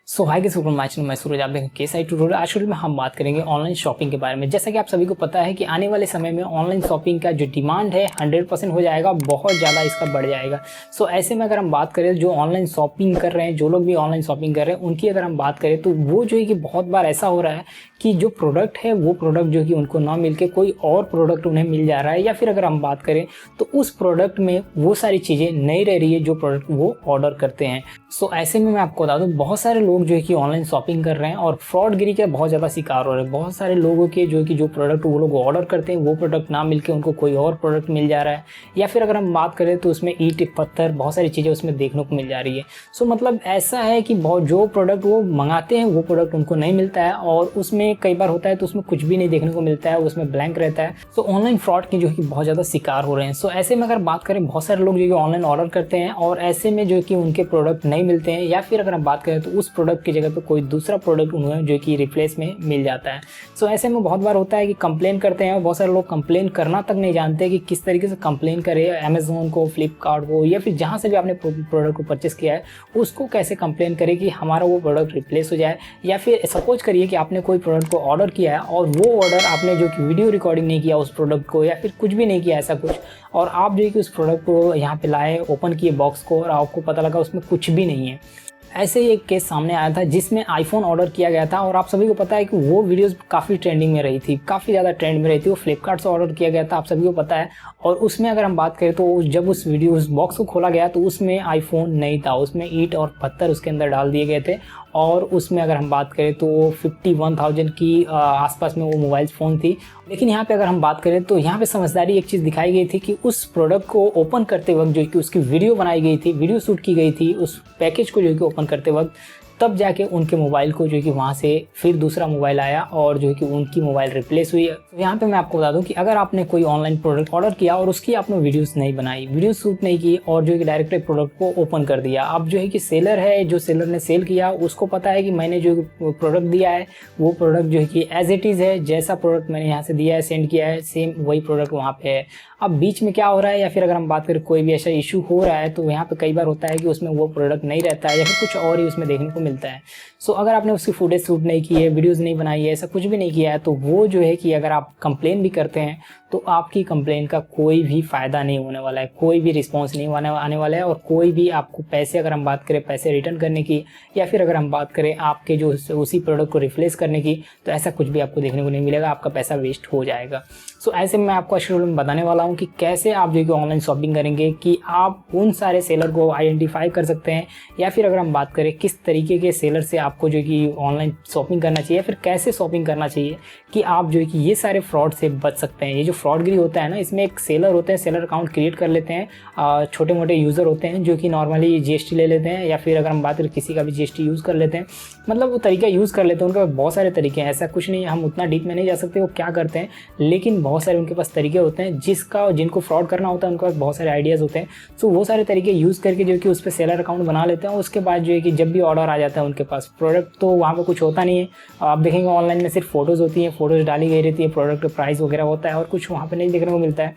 So hi guys, welcome my channel. मैं सूरज, आप देखें के साइट ट्यूटोरियल। आज में हम बात करेंगे ऑनलाइन शॉपिंग के बारे में। जैसा कि आप सभी को पता है कि आने वाले समय में ऑनलाइन शॉपिंग का जो डिमांड है 100% हो जाएगा, बहुत ज़्यादा इसका बढ़ जाएगा। सो ऐसे में अगर हम बात करें, जो ऑनलाइन शॉपिंग कर रहे हैं, जो लोग भी ऑनलाइन शॉपिंग कर रहे हैं, उनकी अगर हम बात करें तो वो जो है कि बहुत बार ऐसा हो रहा है कि जो प्रोडक्ट है वो प्रोडक्ट जो कि उनको ना मिल के कोई और प्रोडक्ट उन्हें मिल जा रहा है, या फिर अगर हम बात करें तो उस प्रोडक्ट में वो सारी चीज़ें नहीं रह रही है जो प्रोडक्ट वो ऑर्डर करते हैं। सो ऐसे में मैं आपको बता दूं, बहुत सारे लोग जो है कि ऑनलाइन शॉपिंग कर रहे हैं और फ्रॉडगिरी के बहुत ज़्यादा शिकार हो रहे हैं। बहुत सारे लोगों के जो है कि जो प्रोडक्ट वो लोग ऑर्डर करते हैं वो प्रोडक्ट ना मिलके उनको कोई और प्रोडक्ट मिल जा रहा है, या फिर अगर हम बात करें तो उसमें ईंट पत्थर बहुत सारी चीज़ें उसमें देखने को मिल जा रही है। सो मतलब ऐसा है कि बहुत जो प्रोडक्ट वो मंगाते हैं वो प्रोडक्ट उनको नहीं मिलता है, और उसमें कई बार होता है तो उसमें कुछ भी नहीं देखने को मिलता है, उसमें ब्लैंक रहता है। तो ऑनलाइन फ्रॉड के जो है कि बहुत ज़्यादा शिकार हो रहे हैं। सो ऐसे में अगर बात करें, बहुत सारे लोग जो है ऑनलाइन ऑर्डर करते हैं और ऐसे में जो है कि उनके प्रोडक्ट नहीं मिलते हैं, या फिर अगर हम बात करें तो उस प्रोडक्ट की जगह पे कोई दूसरा प्रोडक्ट उन्हें जो कि रिप्लेस में मिल जाता है। सो ऐसे में बहुत बार होता है कि कंप्लेन करते हैं, बहुत सारे लोग कंप्लेन करना तक नहीं जानते कि किस तरीके से कंप्लेन करें। अमेज़ॉन को, फ्लिपकार्ट को, या फिर जहाँ से भी आपने प्रोडक्ट को परचेस किया है उसको कैसे कंप्लेन करें कि हमारा वो प्रोडक्ट रिप्लेस हो जाए। या फिर सपोज करिए कि आपने कोई प्रोडक्ट को ऑर्डर किया है और वो ऑर्डर आपने जो कि वीडियो रिकॉर्डिंग नहीं किया उस प्रोडक्ट को, या फिर कुछ भी नहीं किया ऐसा कुछ, और आप जो है कि उस प्रोडक्ट को यहाँ पे लाए, ओपन किए बॉक्स को, और आपको पता लगा उसमें कुछ भी नहीं है। ऐसे ही एक केस सामने आया था जिसमें आईफोन ऑर्डर किया गया था, और आप सभी को पता है कि वो वीडियोस काफ़ी ट्रेंडिंग में रही थी, काफ़ी ज़्यादा ट्रेंड में रही थी। वो फ्लिपकार्ट से ऑर्डर किया गया था, आप सभी को पता है। और उसमें अगर हम बात करें तो जब उस बॉक्स को खोला गया तो उसमें आईफोन नहीं था, उसमें ईंट और पत्थर उसके अंदर डाल दिए गए थे। और उसमें अगर हम बात करें तो 51,000 की आसपास में वो मोबाइल फ़ोन थी। लेकिन यहाँ पे अगर हम बात करें तो यहाँ पे समझदारी एक चीज़ दिखाई गई थी कि उस प्रोडक्ट को ओपन करते वक्त जो कि उसकी वीडियो बनाई गई थी, वीडियो शूट की गई थी उस पैकेज को जो कि ओपन करते वक्त, तब जाके उनके मोबाइल को जो कि वहाँ से फिर दूसरा मोबाइल आया और जो है कि उनकी मोबाइल रिप्लेस हुई। तो यहाँ पे मैं आपको बता दूँ कि अगर आपने कोई ऑनलाइन प्रोडक्ट ऑर्डर किया और उसकी आपने वीडियोस नहीं बनाई, वीडियो शूट नहीं की, और जो है कि डायरेक्ट प्रोडक्ट को ओपन कर दिया, अब जो है कि सेलर है, जो सेलर ने सेल किया उसको पता है कि मैंने जो प्रोडक्ट दिया है वो प्रोडक्ट जो है कि एज इट इज़ है, जैसा प्रोडक्ट मैंने यहाँ से दिया है, सेंड किया है, सेम वही प्रोडक्ट वहाँ पे है। अब बीच में क्या हो रहा है, या फिर अगर हम बात करें कोई भी ऐसा इशू हो रहा है तो यहाँ पे कई बार होता है कि उसमें वो प्रोडक्ट नहीं रहता है, या फिर कुछ और ही उसमें देखने को मिलता है। सो अगर आपने उसकी फुटेज शूट नहीं की है, वीडियोस नहीं बनाई है, ऐसा कुछ भी नहीं किया है, तो वो जो है कि अगर आप कंप्लेन भी करते हैं तो आपकी कंप्लेन का कोई भी फ़ायदा नहीं होने वाला है, कोई भी रिस्पॉन्स नहीं आने वाला है, और कोई भी आपको पैसे, अगर हम बात करें पैसे रिटर्न करने की, या फिर अगर हम बात करें आपके जो उसी प्रोडक्ट को रिप्लेस करने की, तो ऐसा कुछ भी आपको देखने को नहीं मिलेगा, आपका पैसा वेस्ट हो जाएगा। सो ऐसे में मैं आपको आज वीडियो में बताने वाला हूँ कि कैसे आप जो है कि ऑनलाइन शॉपिंग करेंगे कि आप उन सारे सेलर को आइडेंटिफाई कर सकते हैं, या फिर अगर हम बात करें किस तरीके के सेलर से आपको जो कि ऑनलाइन शॉपिंग करना चाहिए, फिर कैसे शॉपिंग करना चाहिए कि आप जो है कि ये सारे फ्रॉड से बच सकते हैं। ये जो फ्रॉडगिरी होता है ना, इसमें एक सेलर होते हैं, सेलर अकाउंट क्रिएट कर लेते हैं, छोटे मोटे यूज़र होते हैं जो कि नॉर्मली जीएसटी ले लेते हैं, या फिर अगर हम बात करें किसी का भी जीएसटी यूज़ कर लेते हैं, मतलब वो तरीका यूज़ कर लेते हैं। उनके पास बहुत सारे तरीके हैं, ऐसा कुछ नहीं है, हम उतना डीप में नहीं जा सकते वो क्या करते हैं, लेकिन बहुत सारे उनके पास तरीके होते हैं जिनको फ्रॉड करना होता है उनके पास बहुत सारे आइडियाज़ होते हैं। सो वो सारे तरीके यूज़ करके जो कि उस पर सेलर अकाउंट बना लेते हैं। उसके बाद जो है कि जब भी ऑर्डर आ जाता है उनके पास प्रोडक्ट, तो वहाँ पर कुछ होता नहीं है। आप देखेंगे ऑनलाइन में सिर्फ फोटोज़ होती हैं, फोटोज़ डाली गई रहती है, प्रोडक्ट प्राइस वगैरह होता है, और कुछ वहाँ पर नहीं देखने को मिलता है।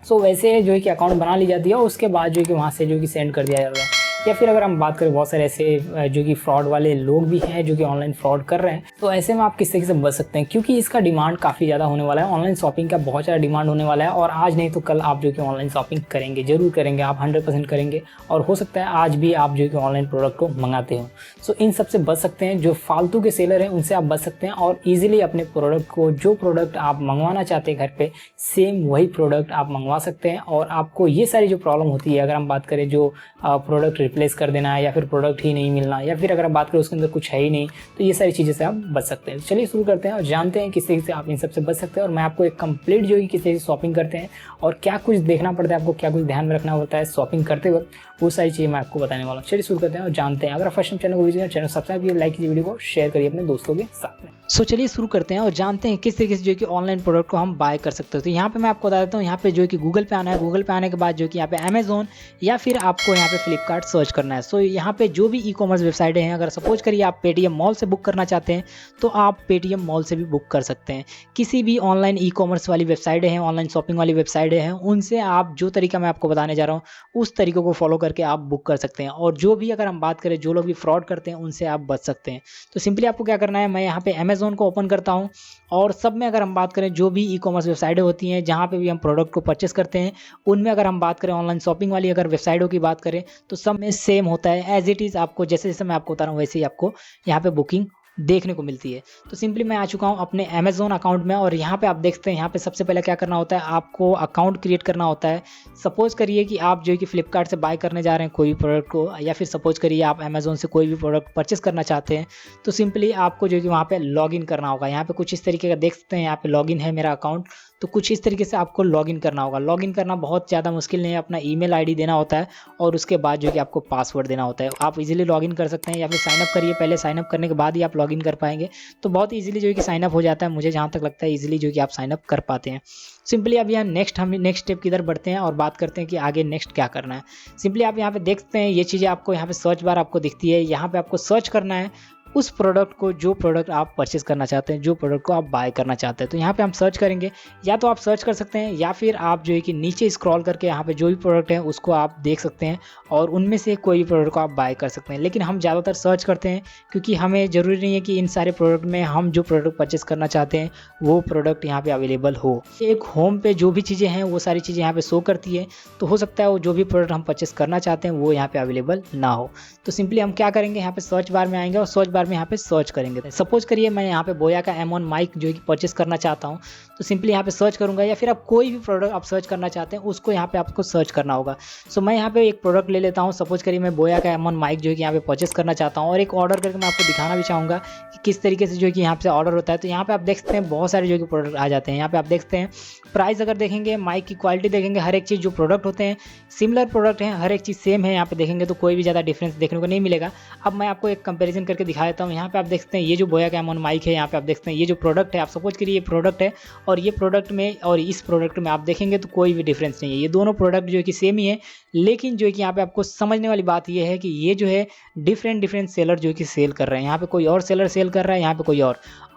सो वैसे जो है कि अकाउंट बना ली जाती है, उसके बाद जो है कि वहाँ से जो कि सेंड कर दिया जाता है। या फिर अगर हम बात करें, बहुत सारे ऐसे जो कि फ्रॉड वाले लोग भी हैं जो कि ऑनलाइन फ्रॉड कर रहे हैं, तो ऐसे में आप किस तरीके से बच सकते हैं, क्योंकि इसका डिमांड काफ़ी ज़्यादा होने वाला है। ऑनलाइन शॉपिंग का बहुत ज़्यादा डिमांड होने वाला है, और आज नहीं तो कल आप जो कि ऑनलाइन शॉपिंग करेंगे, जरूर करेंगे, आप 100% करेंगे, और हो सकता है आज भी आप जो कि ऑनलाइन प्रोडक्ट को मंगाते हो। सो इन सब से बच सकते हैं, जो फालतू के सेलर हैं उनसे आप बच सकते हैं, और ईजिली अपने प्रोडक्ट को, जो प्रोडक्ट आप मंगवाना चाहते हैं घर पर, सेम वही प्रोडक्ट आप मंगवा सकते हैं। और आपको ये सारी जो प्रॉब्लम होती है, अगर हम बात करें जो प्रोडक्ट रिप्लेस कर देना है, या फिर प्रोडक्ट ही नहीं मिलना, या फिर अगर आप बात करें उसके अंदर कुछ है ही नहीं, तो ये सारी चीज़ें से आप बच सकते हैं। चलिए शुरू करते हैं और जानते हैं किस तरीके से आप इन सब से बच सकते हैं, और मैं आपको एक कंप्लीट जो है किस तरीके से शॉपिंग करते हैं और क्या कुछ देखना पड़ता है, आपको क्या कुछ ध्यान में रखना होता है शॉपिंग करते वक्त, वो सारी चीज़ें मैं आपको बताने वाला हूँ। चलिए शुरू करते हैं और जानते हैं। अगर फर्स्ट टाइम चैनल को विजिट चैनल सब्सक्राइब कीजिए, लाइक कीजिए, वीडियो को शेयर करिए अपने दोस्तों के साथ में। सो चलिए शुरू करते हैं और जानते हैं किस तरीके से जो कि ऑनलाइन प्रोडक्ट को हम बाय कर सकते हो। तो यहाँ पे मैं आपको बता देता हूँ, यहाँ पे जो कि गूगल पे आना है, गूगल पे आने के बाद जो कि यहाँ पे अमेज़ॉन या फिर आपको यहाँ पे फ्लिपकार्ट सर्च करना है। सो यहाँ पे जो भी ई-कॉमर्स वेबसाइटें हैं, अगर सपोज करिए आप पेटीएम मॉल से बुक करना चाहते हैं तो आप पेटीएम मॉल से भी बुक कर सकते हैं। किसी भी ऑनलाइन ई-कॉमर्स वाली वेबसाइटें हैं, ऑनलाइन शॉपिंग वाली वेबसाइटें हैं, उनसे आप जो तरीका मैं आपको बताने जा रहा हूँ उस तरीकों को फॉलो करके आप बुक कर सकते हैं। और जो भी अगर हम बात करें जो लोग भी फ्रॉड करते हैं उनसे आप बच सकते हैं। तो सिंपली आपको क्या करना है, मैं यहाँ पे अमेज़न को ओपन करता हूँ और सब में अगर हम बात करें जो भी ई-कॉमर्स वेबसाइटें होती हैं जहाँ पे भी हम प्रोडक्ट को परचेस करते हैं, उनमें अगर हम बात करें ऑनलाइन शॉपिंग वाली अगर वेबसाइटों की बात करें तो सब में सेम होता है एज़ इट इज़। आपको जैसे-जैसे मैं आपको बता रहा हूँ वैसे ही आपको यहाँ पे बुकिंग देखने को मिलती है। तो सिंपली मैं आ चुका हूँ अपने अमेज़न अकाउंट में और यहाँ पे आप देखते हैं यहाँ पे सबसे पहले क्या करना होता है, आपको अकाउंट क्रिएट करना होता है। सपोज़ करिए कि आप जो है कि फ्लिपकार्ट से बाय करने जा रहे हैं कोई भी प्रोडक्ट को, या फिर सपोज़ करिए आप अमेज़न से कोई भी प्रोडक्ट परचेस करना चाहते हैं, तो सिंपली आपको जो है कि वहाँ पे लॉगिन करना होगा। यहाँ पे कुछ इस तरीके का देख सकते हैं, यहाँ पे लॉगिन है मेरा अकाउंट, तो कुछ इस तरीके से आपको लॉगिन करना होगा। लॉगिन करना बहुत ज़्यादा मुश्किल नहीं है, अपना ईमेल आईडी देना होता है और उसके बाद जो है कि आपको पासवर्ड देना होता है। आप इजीली लॉगिन कर सकते हैं या फिर साइन अप करिए, पहले साइन अप करने के बाद ही आप लॉगिन कर पाएंगे। तो बहुत ईजिली जो है कि साइन अप हो जाता है, मुझे जहाँ तक लगता है ईजिली जो है कि आप साइन अप कर पाते हैं। सिंपली अब यहाँ हम नेक्स्ट स्टेप की तरफ बढ़ते हैं और बात करते हैं कि आगे नेक्स्ट क्या करना है। सिंपली आप यहाँ पे देख सकते हैं ये चीज़ें आपको यहाँ पे सर्च बार आपको दिखती है। यहाँ पे आपको सर्च करना है उस प्रोडक्ट को जो प्रोडक्ट आप परचेस करना चाहते हैं, जो प्रोडक्ट को आप बाय करना चाहते हैं। तो यहाँ पे हम सर्च करेंगे, या तो आप सर्च कर सकते हैं या फिर आप जो है कि नीचे स्क्रॉल करके यहाँ पे जो भी प्रोडक्ट है उसको आप देख सकते हैं और उनमें से कोई भी प्रोडक्ट को आप बाय कर सकते हैं। लेकिन हम ज़्यादातर सर्च करते हैं क्योंकि हमें ज़रूरी नहीं है कि इन सारे प्रोडक्ट में हम जो प्रोडक्ट परचेस करना चाहते हैं वो प्रोडक्ट यहाँ पे अवेलेबल हो। एक होम पे जो भी चीज़ें हैं वो सारी चीज़ें यहाँ पे शो करती है, तो हो सकता है वो जो भी प्रोडक्ट हम परचेस करना चाहते हैं वो यहाँ पे अवेलेबल ना हो। तो सिंपली हम क्या करेंगे, यहाँ पे सर्च बार में आएंगे और सर्च बार में यहाँ पे सर्च करेंगे। सपोज करिए मैं यहाँ पे बोया का M1 माइक जो है कि परचेस करना चाहता हूँ, तो सिंपली यहाँ पे सर्च करूँगा, या फिर आप कोई भी प्रोडक्ट आप सर्च करना चाहते हैं उसको यहाँ पे आपको सर्च करना होगा। सो मैं यहाँ पे एक प्रोडक्ट ले लेता हूँ। सपोज करिए मैं बोया का M1 माइक जो है कि यहाँ पे परचेस करना चाहता हूँ और एक ऑर्डर करके मैं आपको दिखाना भी चाहूँगा कि किस तरीके से जो है कि यहाँ पे ऑर्डर होता है। तो यहाँ पे आप देख सकते हैं बहुत सारे जो कि प्रोडक्ट आ जाते हैं। यहाँ पे आप देखते हैं प्राइस अगर देखेंगे, माइक की क्वालिटी देखेंगे, हर एक चीज़ जो प्रोडक्ट होते हैं सिमिलर प्रोडक्ट हैं, हर एक चीज़ सेम है। यहाँ पे देखेंगे तो कोई भी ज़्यादा डिफरेंस देखने को नहीं मिलेगा। अब मैं आपको एक कंपैरिजन करके दिखा देता हूँ। यहाँ पे आप देख सकते हैं ये जो बोया का M1 माइक है, यहाँ पे आप देखते हैं ये जो प्रोडक्ट है, आप सपोज करिए ये प्रोडक्ट है और ये प्रोडक्ट में और इस प्रोडक्ट में आप देखेंगे तो कोई भी डिफरेंस नहीं है। ये दोनों प्रोडक्ट जो है कि सेम ही है, लेकिन जो है कि यहाँ पे आपको समझने वाली बात ये है कि ये जो है डिफरेंट सेलर जो है कि सेल कर रहे हैं। यहाँ पे कोई और सेलर सेल कर रहा है, यहाँ पे कोई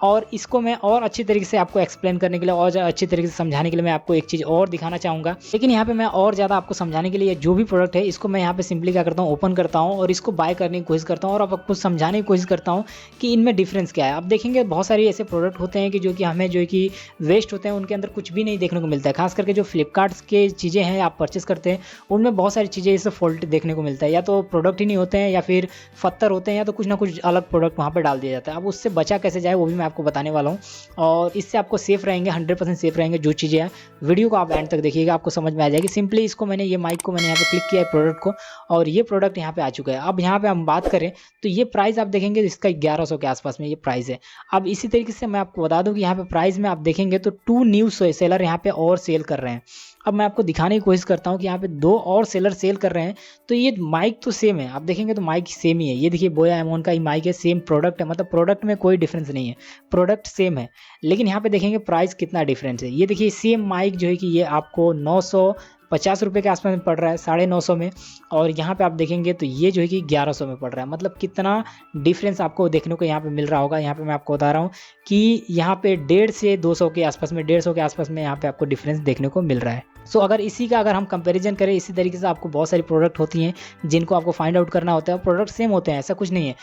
और इसको मैं और अच्छी तरीके से आपको एक्सप्लेन करने के लिए और अच्छी तरीके से समझाने के लिए मैं आपको एक चीज़ और दिखाना चाहूँगा। लेकिन यहाँ पे मैं और ज़्यादा आपको समझाने के लिए जो भी प्रोडक्ट है इसको मैं यहाँ पे सिंपली क्या करता हूँ, ओपन करता हूँ और इसको बाय करने की कोशिश करता हूँ और आपको समझाने की कोशिश करता हूँ कि इनमें डिफरेंस क्या है। आप देखेंगे बहुत सारे ऐसे प्रोडक्ट होते हैं कि जो कि हमें जो है कि वेस्ट होते हैं, उनके अंदर कुछ भी नहीं देखने को मिलता है। खास करके जो फ्लिपकार्ट के चीज़ें हैं आप परचेस करते हैं उनमें बहुत सारी चीज़ें इससे फॉल्ट देखने को मिलता है, या तो प्रोडक्ट ही नहीं होते हैं या फिर पत्थर होते हैं या तो कुछ ना कुछ अलग प्रोडक्ट वहाँ पर डाल दिया जाता है। अब उससे बचा कैसे जाए वो भी मैं आपको बताने वाला हूँ और इससे आपको सेफ रहेंगे, 100% सेफ रहेंगे जो चीज़ें हैं। वीडियो को आप एंड तक देखिएगा, आपको समझ में आ जाएगी। सिंपली इसको मैंने ये माइक को मैंने यहाँ पे क्लिक किया है प्रोडक्ट को और ये प्रोडक्ट यहाँ पे आ चुका है। अब यहाँ पे हम बात करें तो ये प्राइस आप देखेंगे इसका 1100 के आसपास में ये प्राइस है। अब इसी तरीके से मैं आपको बता दूं कि यहाँ पे प्राइस में आप देखेंगे तो 2 न्यू सेलर यहाँ पे और सेल कर रहे हैं। अब मैं आपको दिखाने की कोशिश करता हूँ कि यहाँ पे 2 और सेलर सेल कर रहे हैं। तो ये माइक तो सेम है, आप देखेंगे तो माइक सेम ही है। ये देखिए बोया M1 का ही माइक है, सेम प्रोडक्ट है, मतलब प्रोडक्ट में कोई डिफरेंस नहीं है, प्रोडक्ट सेम है। लेकिन यहाँ पे देखेंगे प्राइस कितना डिफरेंस है। ये देखिए सेम माइक जो है कि ये आपको 950 रुपये के आसपास में पड़ रहा है, 950 में, और यहाँ पे आप देखेंगे तो ये जो है कि 1100 में पड़ रहा है। मतलब कितना डिफरेंस आपको देखने को यहाँ पे मिल रहा होगा। यहाँ पे मैं आपको बता रहा हूँ कि यहाँ पे 150 से 200 के आसपास में, 150 के आसपास में यहाँ पे आपको डिफरेंस देखने को मिल रहा है। सो अगर इसी का अगर हम कंपैरिजन करें, इसी तरीके से आपको बहुत सारी प्रोडक्ट होती हैं जिनको आपको फाइंड आउट करना होता है। प्रोडक्ट सेम होते हैं, ऐसा कुछ नहीं है।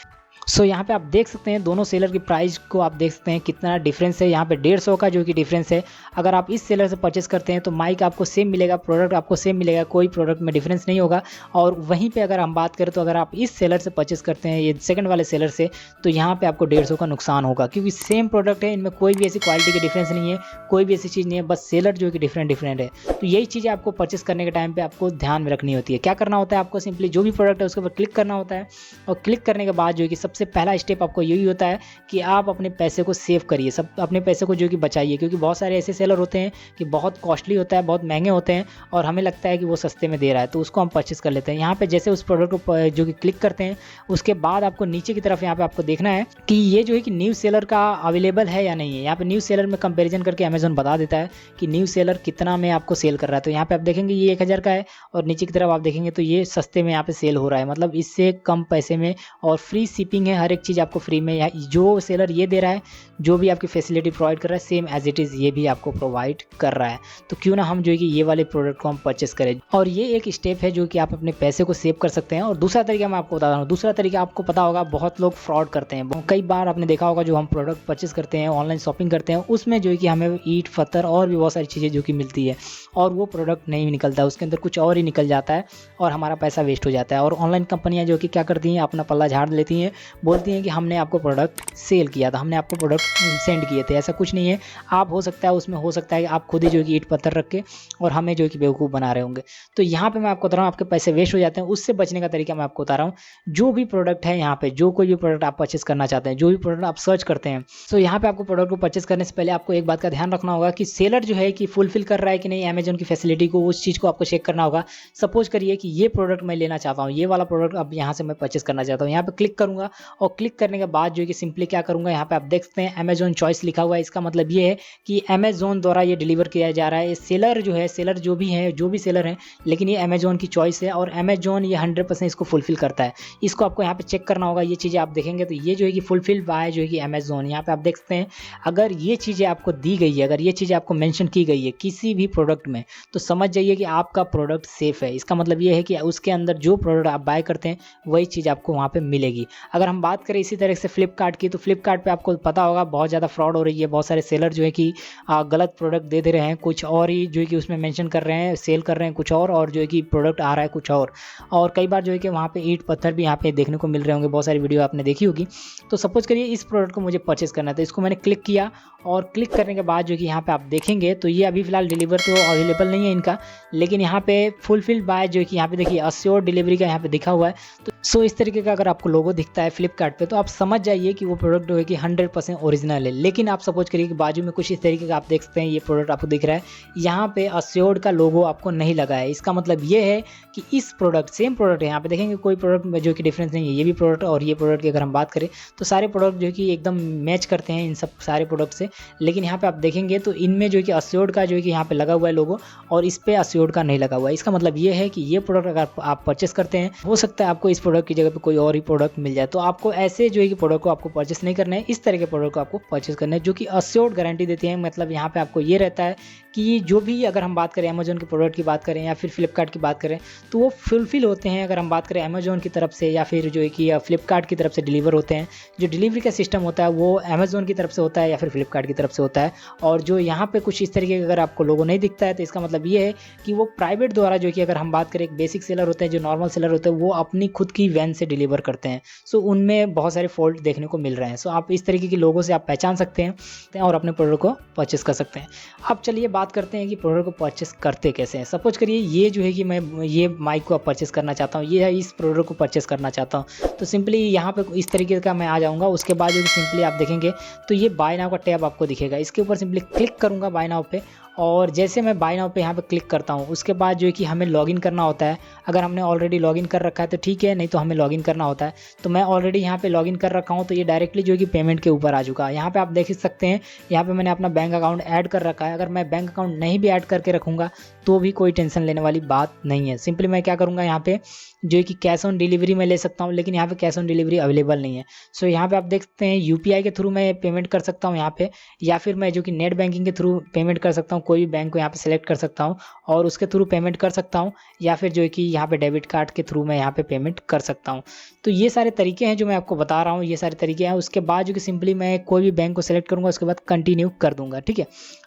सो यहाँ पे आप देख सकते हैं दोनों सेलर की प्राइस को आप देख सकते हैं कितना डिफरेंस है। यहाँ पे 150 का जो कि डिफरेंस है। अगर आप इस सेलर से परचेस करते हैं तो माइक आपको सेम मिलेगा, प्रोडक्ट आपको सेम मिलेगा, कोई प्रोडक्ट में डिफरेंस नहीं होगा। और वहीं पे अगर हम बात करें तो अगर आप इस सेलर से परचेस करते हैं, ये सेकंड वाले सेलर से, तो यहाँ पे आपको 150 का नुकसान होगा, क्योंकि सेम प्रोडक्ट है, इनमें कोई भी ऐसी क्वालिटी की डिफरेंस नहीं है, कोई भी ऐसी चीज़ नहीं है, बस सेलर जो कि डिफरेंट है। तो यही चीज़ें आपको परचेस करने के टाइम पर आपको ध्यान में रखनी होती है। क्या करना होता है, आपको सिंपली जो भी प्रोडक्ट है उसके ऊपर क्लिक करना होता है और क्लिक करने के बाद जो कि सबसे पहला स्टेप आपको यही होता है कि आप अपने पैसे को सेव करिए, सब अपने पैसे को जो कि बचाइए, क्योंकि बहुत सारे ऐसे सेलर होते हैं कि बहुत कॉस्टली होता है, बहुत महंगे होते हैं और हमें लगता है कि वो सस्ते में दे रहा है, तो उसको हम परचेस कर लेते हैं। यहाँ पे जैसे उस प्रोडक्ट को जो कि क्लिक करते हैं उसके बाद आपको नीचे की तरफ यहाँ पे आपको देखना है कि ये जो है कि न्यू सेलर का अवेलेबल है या नहीं है। यहाँ पे न्यू सेलर में कंपेरिजन करके अमेजोन बता देता है कि न्यू सेलर कितना में आपको सेल कर रहा है। तो यहाँ पे आप देखेंगे ये 1000 का है और नीचे की तरफ आप देखेंगे तो ये सस्ते में यहाँ पे सेल हो रहा है, मतलब इससे कम पैसे में और फ्री शिपिंग शिपिंग है, हर एक चीज़ आपको फ्री में, या जो सेलर ये दे रहा है, जो भी आपकी फैसिलिटी प्रोवाइड कर रहा है, सेम एज इट इज़ ये भी आपको प्रोवाइड कर रहा है। तो क्यों ना हम जो है कि ये वाले प्रोडक्ट को हम परचेस करें। और ये एक स्टेप है जो कि आप अपने पैसे को सेव कर सकते हैं। और दूसरा तरीका मैं आपको बता रहा हूँ, दूसरा तरीका आपको पता होगा, बहुत लोग फ्रॉड करते हैं। कई बार आपने देखा होगा, जो हम प्रोडक्ट परचेस करते हैं, ऑनलाइन शॉपिंग करते हैं, उसमें जो है कि हमें ईंट पत्थर और भी बहुत सारी चीज़ें जो कि मिलती है, और वो प्रोडक्ट नहीं निकलता है, उसके अंदर कुछ और ही निकल जाता है और हमारा पैसा वेस्ट हो जाता है। और ऑनलाइन कंपनियाँ जो कि क्या करती हैं, अपना पल्ला झाड़ लेती हैं, बोलती हैं कि हमने आपको प्रोडक्ट सेल किया था, हमने आपको प्रोडक्ट सेंड किए थे। ऐसा कुछ नहीं है। आप हो सकता है उसमें हो सकता है कि आप खुद ही जो कि ईंट पत्थर रख के और हमें जो कि बेवकूफ़ बना रहे होंगे। तो यहाँ पे मैं आपको बता रहा हूँ, आपके पैसे वेस्ट हो जाते हैं। उससे बचने का तरीका मैं आपको बता रहा हूँ। जो भी प्रोडक्ट है, यहाँ पे जो कोई भी प्रोडक्ट आप परचेस करना चाहते हैं, जो भी प्रोडक्ट आप सर्च करते हैं, तो यहाँ पे आपको प्रोडक्ट को परचेस करने से पहले आपको एक बात का ध्यान रखना होगा कि सेलर जो है कि फुलफिल कर रहा है कि नहीं अमेजोन की फैसिलिटी को, उस चीज़ को आपको चेक करना होगा। सपोज करिए कि ये प्रोडक्ट मैं लेना चाहता हूँ, ये वाला प्रोडक्ट अब यहाँ से मैं परचेस करना चाहता हूँ। यहाँ पे क्लिक करूँगा और क्लिक करने के बाद जो है कि सिंपली क्या करूँगा, यहाँ पे आप देख सकते हैं अमेजोन चॉइस लिखा हुआ है। इसका मतलब ये है कि अमेजोन द्वारा ये डिलीवर किया जा रहा है। सेलर जो है, सेलर जो भी है, जो भी सेलर है, लेकिन ये अमेजोन की चॉइस है और अमेजोन ये 100% इसको फुलफिल करता है। इसको आपको यहाँ पे चेक करना होगा। ये चीज़ें आप देखेंगे तो ये जो है कि फुलफिल बाय जो है कि अमेजोन, यहाँ पे आप देख सकते हैं। अगर ये चीज़ें आपको दी गई है, अगर ये चीज़ें आपको मेंशन की गई है किसी भी प्रोडक्ट में, तो समझ जाइए कि आपका प्रोडक्ट सेफ है। इसका मतलब ये है कि उसके अंदर जो प्रोडक्ट आप बाय करते हैं वही चीज़ आपको वहाँ पे मिलेगी। अगर हम बात करें इसी तरह से फ्लिपकार्ट की, तो फ्लिपकार्ट पे आपको पता होगा बहुत ज़्यादा फ्रॉड हो रही है। बहुत सारे सेलर जो है कि गलत प्रोडक्ट दे रहे हैं, कुछ और ही जो है कि उसमें मेंशन कर रहे हैं, सेल कर रहे हैं कुछ और जो है कि प्रोडक्ट आ रहा है कुछ और कई बार जो है कि वहाँ पे ईंट पत्थर भी यहाँ पे देखने को मिल रहे होंगे। बहुत सारी वीडियो आपने देखी होगी। तो सपोज करिए इस प्रोडक्ट को मुझे परचेस करना था, इसको मैंने क्लिक किया और क्लिक करने के बाद जो कि यहाँ पे आप देखेंगे तो ये अभी फिलहाल डिलीवर तो अवेलेबल नहीं है इनका, लेकिन यहाँ पे फुलफिल बाय जो कि यहाँ पे देखिए अश्योर डिलीवरी का यहाँ पे दिखा हुआ है। तो सो इस तरीके का अगर आपको लोगो दिखता है फ्लिपकार्ट पे, तो आप समझ जाइए कि वो प्रोडक्ट जो है कि 100% ओरिजिनल है। लेकिन आप सपोज करिए कि बाजू में कुछ इस तरीके का आप देख सकते हैं, ये प्रोडक्ट आपको दिख रहा है, यहाँ पे अश्योर्ड का लोगो आपको नहीं लगा है। इसका मतलब ये है कि इस प्रोडक्ट, सेम प्रोडक्ट है, यहाँ पे देखेंगे कोई प्रोडक्ट में जो कि डिफरेंस नहीं है। ये भी प्रोडक्ट और ये प्रोडक्ट की अगर हम बात करें तो सारे प्रोडक्ट जो कि एकदम मैच करते हैं इन सब सारे प्रोडक्ट से। लेकिन यहाँ पे आप देखेंगे तो इनमें जो कि अश्योर्ड का जो है कि यहाँ पे लगा हुआ है लोगो और इस पे अश्योर्ड का नहीं लगा हुआ है। इसका मतलब ये है कि ये प्रोडक्ट अगर आप परचेस करते हैं, हो सकता है आपको इस प्रोडक्ट की जगह पे कोई और ही प्रोडक्ट मिल जाए। तो आपको ऐसे जो है कि प्रोडक्ट को आपको परचेस नहीं करना है, इस तरह के प्रोडक्ट को आपको परचेस करना है जो कि अश्योर्ड गारंटी देते हैं। मतलब यहाँ पे आपको ये रहता है कि जो भी, अगर हम बात करें अमेजोन के प्रोडक्ट की बात करें या फिर फ्लिपकार्ट की बात करें, तो वो फुलफिल होते हैं। अगर हम बात करें अमेजोन की तरफ से या फिर जो है कि फ्लिपकार्ट की तरफ से डिलीवर होते हैं। जो डिलीवरी का सिस्टम होता है वो अमेजोन की तरफ से होता है या फिर फ्लिपकार्ट की तरफ से होता है। और जो यहाँ पे कुछ इस तरीके का अगर आपको लोगो नहीं दिखता है, तो इसका मतलब ये है कि वो प्राइवेट द्वारा जो कि, अगर हम बात करें एक बेसिक सेलर होते हैं, जो नॉर्मल सेलर होते हैं, वो अपनी खुद की वैन से डिलीवर करते हैं। सो उनमें बहुत सारे फॉल्ट देखने को मिल रहे हैं। सो आप इस तरीके के लोगों से आप पहचान सकते हैं और अपने प्रोडक्ट को परचेस कर सकते हैं। अब चलिए बात करते हैं कि प्रोडक्ट को परचेस करते कैसे हैं। सपोज करिए ये जो है कि मैं ये माइक को परचेस करना चाहता हूँ, ये इस प्रोडक्ट को परचेस करना चाहता हूँ। तो सिंपली यहाँ पे इस तरीके का मैं आ जाऊँगा। उसके बाद जो सिंपली आप देखेंगे तो ये बाय नाउ का टैब आपको दिखेगा। इसके ऊपर सिंपली क्लिक करूँगा बाय नाउ पे, और जैसे मैं बाय नाउ पे यहाँ पे क्लिक करता हूँ, उसके बाद जो है कि हमें लॉगिन करना होता है। अगर हमने ऑलरेडी लॉगिन कर रखा है तो ठीक है, नहीं तो हमें लॉगिन करना होता है। तो मैं ऑलरेडी यहाँ पे लॉगिन कर रखा हूँ, तो ये डायरेक्टली जो है कि पेमेंट के ऊपर आ चुका है। यहाँ पे आप देख सकते हैं, यहाँ पे मैंने अपना बैंक अकाउंट ऐड कर रखा है। अगर मैं बैंक अकाउंट नहीं भी ऐड करके रखूँगा तो भी कोई टेंशन लेने वाली बात नहीं है। सिंपली मैं क्या करूँगा, यहाँ पे जो है कि कैश ऑन डिलीवरी में ले सकता हूँ, लेकिन यहाँ पे कैश ऑन डिलीवरी अवेलेबल नहीं है। सो यहाँ पे आप देख सकते हैं यूपीआई के थ्रू मैं पेमेंट कर सकता हूँ यहाँ पे, या फिर मैं जो कि नेट बैंकिंग के थ्रू पेमेंट कर सकता हूँ। कोई भी बैंक को यहाँ पे सेलेक्ट कर सकता हूँ और उसके थ्रू पेमेंट कर सकता हूँ, या फिर जो है कि यहाँ पे डेबिट कार्ड के थ्रू मैं यहाँ पे पेमेंट कर सकता हूँ। तो ये सारे तरीके हैं जो मैं आपको बता रहा हूँ, ये सारे तरीके हैं। उसके बाद जो कि सिंपली मैं कोई भी बैंक को सेलेक्ट करूँगा, उसके बाद कंटिन्यू कर दूँगा। ठीक है,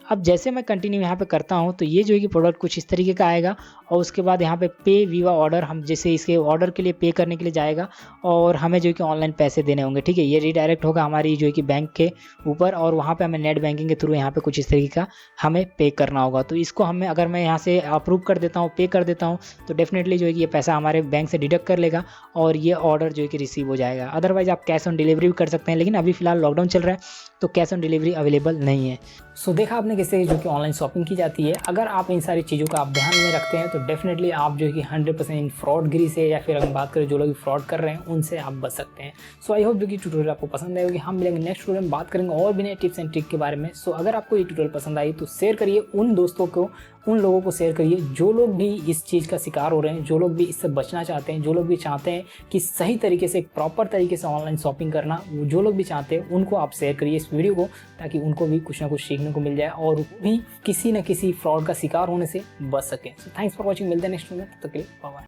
अब जैसे मैं कंटिन्यू यहाँ पे करता हूँ तो ये जो है कि प्रोडक्ट कुछ इस तरीके का आएगा। और उसके बाद यहाँ पे पे वीवा ऑर्डर, हम जैसे इसके ऑर्डर के लिए पे करने के लिए जाएगा और हमें जो है कि ऑनलाइन पैसे देने होंगे। ठीक है, ये रीडायरेक्ट होगा हमारी जो है कि बैंक के ऊपर, और वहाँ पे हमें नेट बैंकिंग के थ्रू यहाँ पे कुछ इस तरीके का हमें पे करना होगा। तो इसको हमें, अगर मैं यहाँ से अप्रूव कर देता हूँ, पे कर देता हूँ, तो डेफिनेटली जो है कि ये पैसा हमारे बैंक से डिडक्ट कर लेगा और ये ऑर्डर जो है कि रिसीव हो जाएगा। अदरवाइज आप कैश ऑन डिलीवरी भी कर सकते हैं, लेकिन अभी फिलहाल लॉकडाउन चल रहा है तो कैश ऑन डिलीवरी अवेलेबल नहीं है। सो देखा आपने कैसे जो कि ऑनलाइन शॉपिंग की जाती है। अगर आप इन सारी चीज़ों का आप ध्यान में रखते हैं तो डेफिनेटली आप जो कि 100% इन फ्रॉडगिरी से, या फिर अगर बात करें जो लोग फ्रॉड कर रहे हैं, उनसे आप बच सकते हैं। सो आई होप जो कि ट्यूटोरियल आपको पसंद आएगी। हम मिलेंगे नेक्स्ट ट्यूटोरियल में, बात करेंगे और भी नए टिप्स एंड ट्रिक के बारे में। सो अगर आपको ये ट्यूटोरियल पसंद आई तो शेयर करिए उन दोस्तों को उन लोगों को शेयर करिए जो लोग भी इस चीज़ का शिकार हो रहे हैं, जो लोग भी इससे बचना चाहते हैं, जो लोग भी चाहते हैं कि सही तरीके से, एक प्रॉपर तरीके से ऑनलाइन शॉपिंग करना, जो लोग भी चाहते हैं उनको आप शेयर करिए इस वीडियो को, ताकि उनको भी कुछ ना कुछ सीखने को मिल जाए और भी किसी न किसी फ्रॉड का शिकार होने से बच सकें। सो थैंक्स फॉर वॉचिंग, मिलते हैं नेक्स्ट वीडियो में, तब तक के लिए बाय बाय।